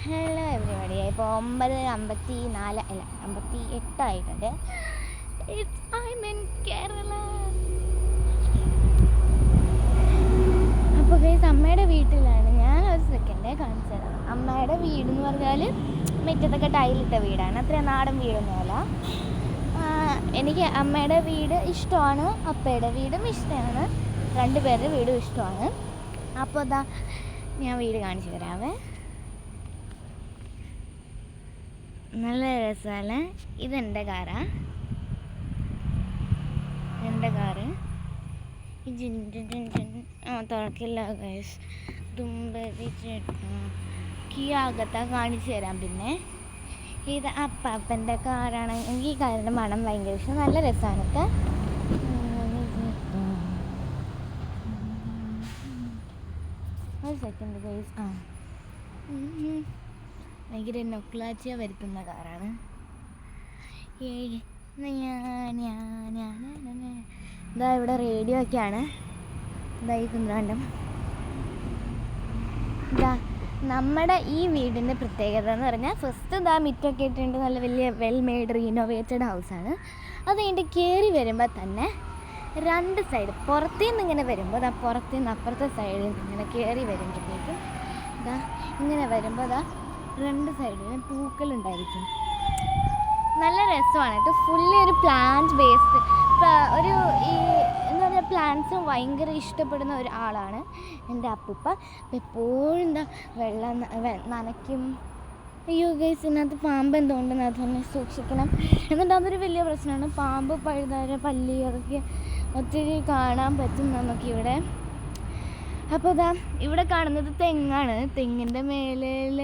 Hello everybody. ഇപ്പോൾ 9:54 അല്ല 58 ആയിട്ടുണ്ട്. I'm in Kerala. അപ്പോൾ ഗൈസ്, അമ്മയുടെ വീട്ടിലാണ്. ഞാൻ ഒരു സെക്കൻഡേ കാണിച്ചു തരാം. അമ്മയുടെ വീടെന്ന് പറഞ്ഞാൽ മുറ്റത്തൊക്കെ ടൈലിട്ട വീടാണ്, അത്ര നാടൻ വീടൊന്നുമല്ല. എനിക്ക് അമ്മയുടെ വീട് ഇഷ്ടമാണ്, അപ്പയുടെ വീടും ഇഷ്ടമാണ്, രണ്ടുപേരുടെ വീടും ഇഷ്ടമാണ്. അപ്പോൾ അതാ ഞാൻ വീട് കാണിച്ചു തരാവേ. നല്ല രസമല്ലേ? ഇതെൻ്റെ കാറാ, എൻ്റെ കാറ്. തുറക്കില്ല ഗൈസ്, തുമ്പരി ചേട്ടാ കീയാകത്താ കാണിച്ചു തരാം. പിന്നെ ഇത് അപ്പാപ്പൻ്റെ കാറാണ്. എനിക്ക് ഈ കാറിൻ്റെ മണം ഭയങ്കര ഇഷ്ടം, നല്ല രസമാണ് കേട്ടോ. ഒരു സെക്കൻഡ് ഗൈസ്. ഭയങ്കര നൊക്ലാച്ചിയ വരുത്തുന്ന കാറാണ്. ഇതാ ഇവിടെ റേഡിയോ ഒക്കെയാണ്. ഇതാ ഈ കുന്ത്രാണ്ടം. ഇതാ നമ്മുടെ ഈ വീടിൻ്റെ പ്രത്യേകത എന്ന് പറഞ്ഞാൽ, ഫസ്റ്റ് ഇതാ മിറ്റൊക്കെ ഇട്ടുണ്ട്, നല്ല വലിയ വെൽ മെയ്ഡ് റീനോവേറ്റഡ് ഹൗസാണ്. അത് കഴിഞ്ഞിട്ട് കയറി വരുമ്പോൾ തന്നെ രണ്ട് സൈഡ് പുറത്തുനിന്ന് ഇങ്ങനെ വരുമ്പോൾ ഇതാ പുറത്തുനിന്ന് അപ്പുറത്തെ സൈഡിൽ നിന്ന് ഇങ്ങനെ കയറി വരുമ്പോഴത്തേക്കും ഇതാ ഇങ്ങനെ വരുമ്പോൾ ഇതാ രണ്ട് സൈഡിലും പൂക്കളുണ്ടായിരിക്കും. നല്ല രസമാണ് കേട്ടോ. ഫുള്ളി ഒരു പ്ലാന്റ് ബേസ്ഡ് ഒരു ഈ എന്താ പറയുക, പ്ലാന്റ്സും ഭയങ്കര ഇഷ്ടപ്പെടുന്ന ഒരാളാണ് എൻ്റെ അപ്പൂപ്പ. അപ്പം എപ്പോഴും എന്താ വെള്ളം നനയ്ക്കും. അയ്യോ ഗൈസ്, ഇതിനകത്ത് പാമ്പ് എന്തുകൊണ്ടെന്ന് അതൊന്ന് സൂക്ഷിക്കണം. എന്നിട്ട് അതൊരു വലിയ പ്രശ്നമാണ്. പാമ്പ്, പഴുതാര, പല്ലി അതൊക്കെ ഒത്തിരി കാണാൻ പറ്റും നമുക്കിവിടെ. അപ്പോൾ ഇതാ ഇവിടെ കാണുന്നത് തെങ്ങാണ്. തെങ്ങിൻ്റെ മേലെ